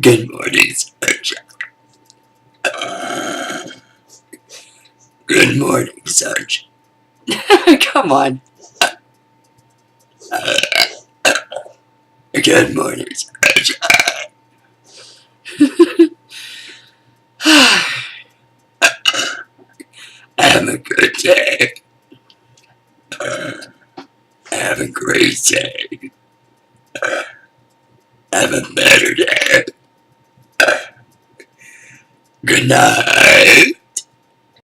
Good morning, Belch. Good morning, Sarge. Come on. Good morning, Sarge. Have a good day. Have a great day. Have a better day. Good night.